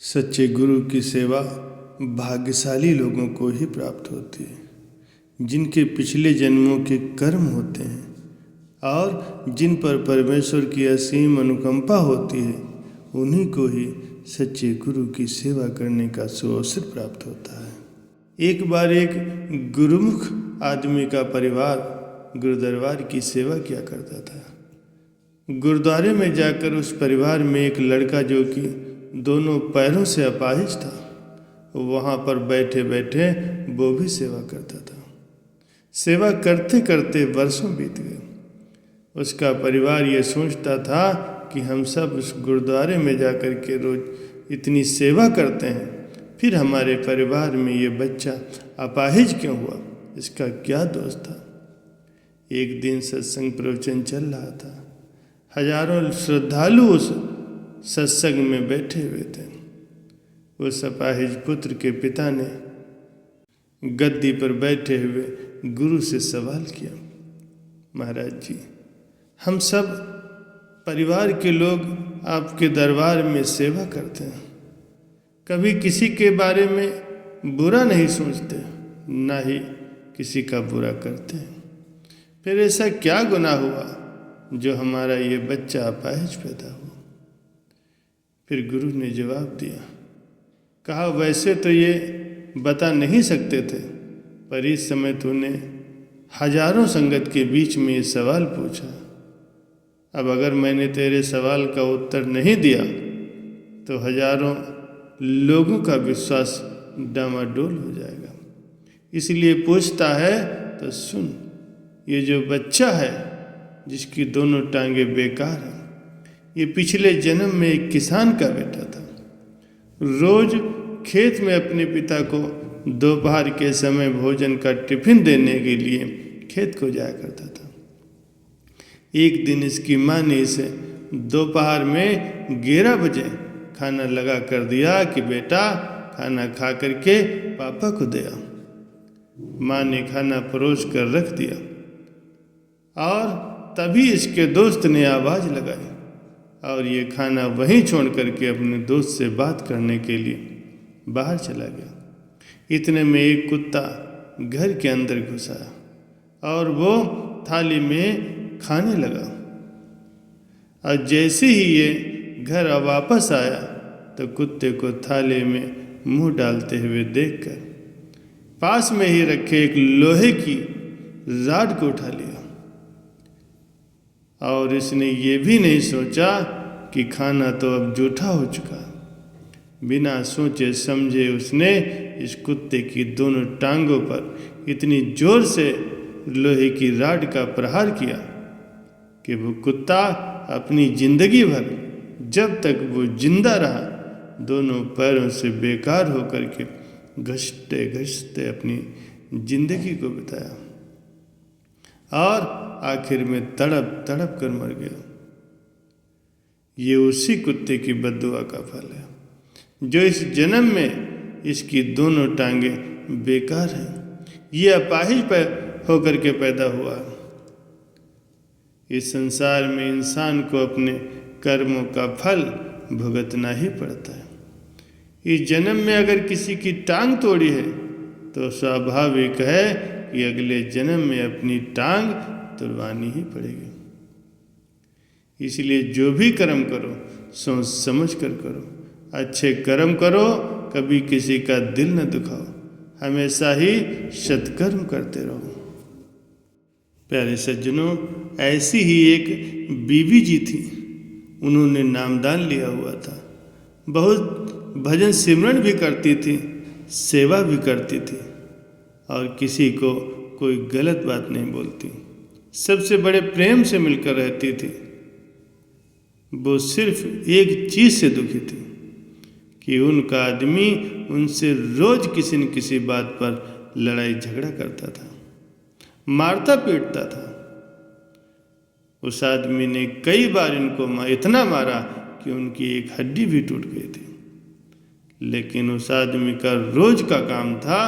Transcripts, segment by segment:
सच्चे गुरु की सेवा भाग्यशाली लोगों को ही प्राप्त होती है, जिनके पिछले जन्मों के कर्म होते हैं और जिन पर परमेश्वर की असीम अनुकंपा होती है, उन्हीं को ही सच्चे गुरु की सेवा करने का सुअवसर प्राप्त होता है। एक बार एक गुरुमुख आदमी का परिवार गुरुदरबार की सेवा किया करता था। गुरुद्वारे में जाकर उस परिवार में एक लड़का जो कि दोनों पैरों से अपाहिज था, वहाँ पर बैठे बैठे वो भी सेवा करता था। सेवा करते करते वर्षों बीत गए। उसका परिवार ये सोचता था कि हम सब उस गुरुद्वारे में जाकर के रोज इतनी सेवा करते हैं, फिर हमारे परिवार में ये बच्चा अपाहिज क्यों हुआ, इसका क्या दोष था। एक दिन सत्संग प्रवचन चल रहा था। हजारों श्रद्धालु उस सत्संग में बैठे हुए थे। उस अपाहिज पुत्र के पिता ने गद्दी पर बैठे हुए गुरु से सवाल किया, महाराज जी, हम सब परिवार के लोग आपके दरबार में सेवा करते हैं, कभी किसी के बारे में बुरा नहीं सोचते, ना ही किसी का बुरा करते हैं, फिर ऐसा क्या गुनाह हुआ जो हमारा ये बच्चा अपाहिज पैदा हुआ। फिर गुरु ने जवाब दिया, कहा वैसे तो ये बता नहीं सकते थे, पर इस समय तूने हजारों संगत के बीच में ये सवाल पूछा। अब अगर मैंने तेरे सवाल का उत्तर नहीं दिया तो हजारों लोगों का विश्वास डामाडोल हो जाएगा, इसलिए पूछता है तो सुन। ये जो बच्चा है जिसकी दोनों टांगे बेकार हैं, ये पिछले जन्म में एक किसान का बेटा था। रोज खेत में अपने पिता को दोपहर के समय भोजन का टिफिन देने के लिए खेत को जाया करता था। एक दिन इसकी माँ ने इसे दोपहर में 11 बजे खाना लगा कर दिया कि बेटा खाना खा करके पापा को दे आओ। माँ ने खाना परोस कर रख दिया और तभी इसके दोस्त ने आवाज़ लगाई और ये खाना वहीं छोड़ करके अपने दोस्त से बात करने के लिए बाहर चला गया। इतने में एक कुत्ता घर के अंदर घुसा और वो थाली में खाने लगा, और जैसे ही ये घर वापस आया तो कुत्ते को थाली में मुंह डालते हुए देखकर पास में ही रखे एक लोहे की राड को उठा लिया, और इसने ये भी नहीं सोचा कि खाना तो अब जूठा हो चुका। बिना सोचे समझे उसने इस कुत्ते की दोनों टांगों पर इतनी जोर से लोहे की राड का प्रहार किया कि वो कुत्ता अपनी जिंदगी भर जब तक वो जिंदा रहा दोनों पैरों से बेकार होकर के घसते घसते अपनी जिंदगी को बिताया और आखिर में तड़प तड़प कर मर गया। ये उसी कुत्ते की बद्दुआ का फल है जो इस जन्म में इसकी दोनों टांगे बेकार हैं। ये अपाहिज होकर के पैदा हुआ। इस संसार में इंसान को अपने कर्मों का फल भुगतना ही पड़ता है। इस जन्म में अगर किसी की टांग तोड़ी है तो स्वाभाविक है कि अगले जन्म में अपनी टांग तुड़वानी ही पड़ेगी। इसलिए जो भी कर्म करो सोच समझ कर करो, अच्छे कर्म करो, कभी किसी का दिल न दुखाओ, हमेशा ही सत्कर्म करते रहो। प्यारे सज्जनों, ऐसी ही एक बीवी जी थी। उन्होंने नामदान लिया हुआ था, बहुत भजन सिमरन भी करती थी, सेवा भी करती थी और किसी को कोई गलत बात नहीं बोलती, सबसे बड़े प्रेम से मिलकर रहती थी। वो सिर्फ एक चीज़ से दुखी थी कि उनका आदमी उनसे रोज किसी न किसी बात पर लड़ाई झगड़ा करता था, मारता पीटता था। उस आदमी ने कई बार इनको इतना मारा कि उनकी एक हड्डी भी टूट गई थी, लेकिन उस आदमी का रोज का काम था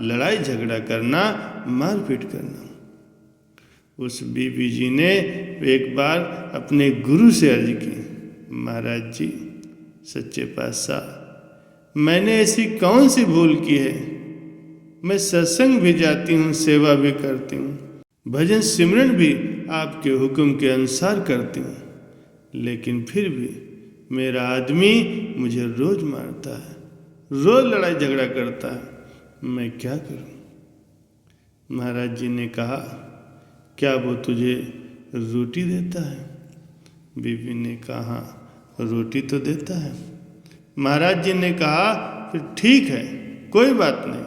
लड़ाई झगड़ा करना, मारपीट करना। उस बीबी जी ने एक बार अपने गुरु से अर्ज की, महाराज जी, सच्चे पातशाह, मैंने ऐसी कौन सी भूल की है? मैं सत्संग भी जाती हूँ, सेवा भी करती हूँ, भजन सिमरन भी आपके हुक्म के अनुसार करती हूँ, लेकिन फिर भी मेरा आदमी मुझे रोज मारता है, रोज लड़ाई झगड़ा करता है। मैं क्या करूँ? महाराज जी ने कहा, क्या वो तुझे रोटी देता है? बीवी ने कहा, रोटी तो देता है। महाराज जी ने कहा, फिर ठीक है, कोई बात नहीं।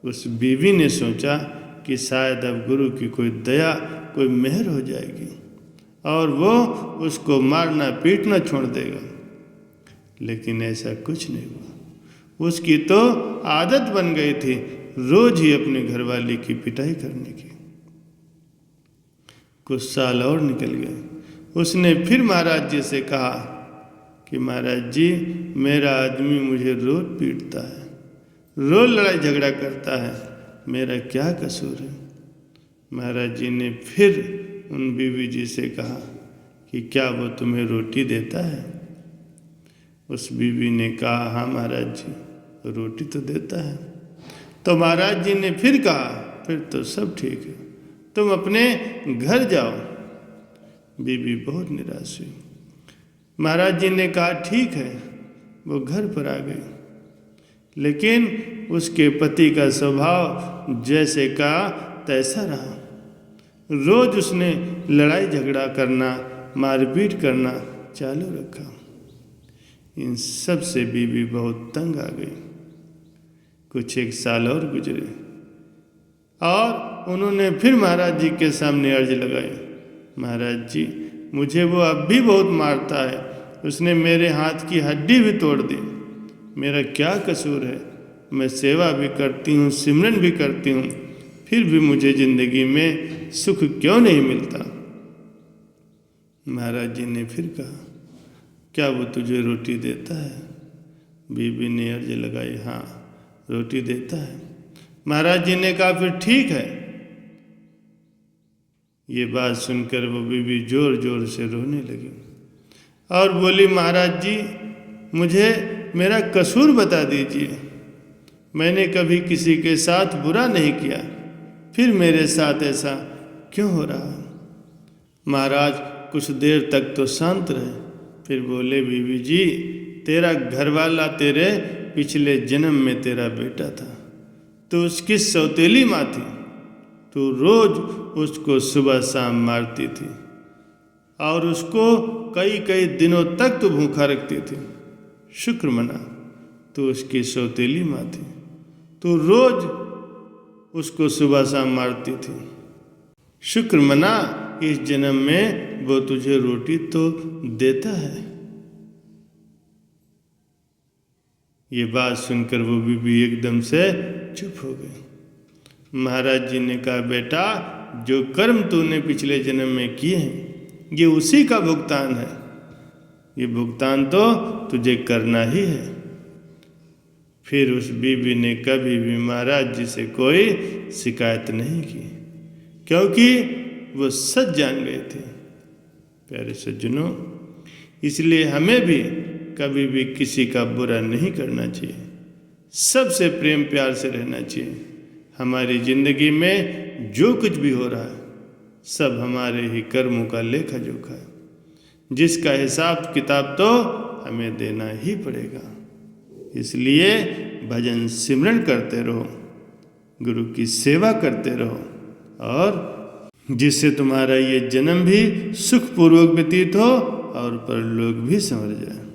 उस बीवी ने सोचा कि शायद अब गुरु की कोई दया, कोई मेहर हो जाएगी और वो उसको मारना पीटना छोड़ देगा, लेकिन ऐसा कुछ नहीं हुआ। उसकी तो आदत बन गई थी रोज ही अपने घरवाली की पिटाई करने की। कुछ साल और निकल गए। उसने फिर महाराज जी से कहा कि महाराज जी, मेरा आदमी मुझे रोज पीटता है, रोज लड़ाई झगड़ा करता है, मेरा क्या कसूर है? महाराज जी ने फिर उन बीवी जी से कहा कि क्या वो तुम्हें रोटी देता है? उस बीवी ने कहा, हाँ महाराज जी, रोटी तो देता है। तो महाराज जी ने फिर कहा, फिर तो सब ठीक है, तुम अपने घर जाओ। बीवी बहुत निराश हुई। महाराज जी ने कहा, ठीक है। वो घर पर आ गई, लेकिन उसके पति का स्वभाव जैसे का तैसा रहा। रोज उसने लड़ाई झगड़ा करना, मारपीट करना चालू रखा। इन सब से बीवी बहुत तंग आ गई। कुछ एक साल और गुजरे और उन्होंने फिर महाराज जी के सामने अर्ज लगाई, महाराज जी, मुझे वो अब भी बहुत मारता है, उसने मेरे हाथ की हड्डी भी तोड़ दी, मेरा क्या कसूर है? मैं सेवा भी करती हूँ, सिमरन भी करती हूँ, फिर भी मुझे जिंदगी में सुख क्यों नहीं मिलता? महाराज जी ने फिर कहा, क्या वो तुझे रोटी देता है? बीबी ने अर्ज लगाई, हाँ रोटी देता है। महाराज जी ने कहा, फिर ठीक है। ये बात सुनकर वो बीबी जोर जोर से रोने लगी और बोली, महाराज जी, मुझे मेरा कसूर बता दीजिए, मैंने कभी किसी के साथ बुरा नहीं किया, फिर मेरे साथ ऐसा क्यों हो रहा? महाराज कुछ देर तक तो शांत रहे, फिर बोले, बीवी जी, तेरा घरवाला तेरे पिछले जन्म में तेरा बेटा था, तो उसकी सौतेली माँ थी, तो रोज उसको सुबह शाम मारती थी और उसको कई कई दिनों तक तो भूखा रखती थी। शुक्र मना, तो उसकी सौतेली माँ थी, तो रोज उसको सुबह शाम मारती थी। शुक्र मना, इस जन्म में वो तुझे रोटी तो देता है। ये बात सुनकर वो बीबी एकदम से चुप हो गई। महाराज जी ने कहा, बेटा, जो कर्म तूने पिछले जन्म में किए हैं, ये उसी का भुगतान है। ये भुगतान तो तुझे करना ही है। फिर उस बीबी ने कभी भी महाराज जी से कोई शिकायत नहीं की, क्योंकि वो सच जान गए थे। प्यारे सज्जनों, इसलिए हमें भी कभी भी किसी का बुरा नहीं करना चाहिए, सबसे प्रेम प्यार से रहना चाहिए। हमारी जिंदगी में जो कुछ भी हो रहा है, सब हमारे ही कर्मों का लेखा जोखा है, जिसका हिसाब किताब तो हमें देना ही पड़ेगा। इसलिए भजन सिमरन करते रहो, गुरु की सेवा करते रहो, और जिससे तुम्हारा ये जन्म भी सुखपूर्वक व्यतीत हो और परलोक भी संवर जाए।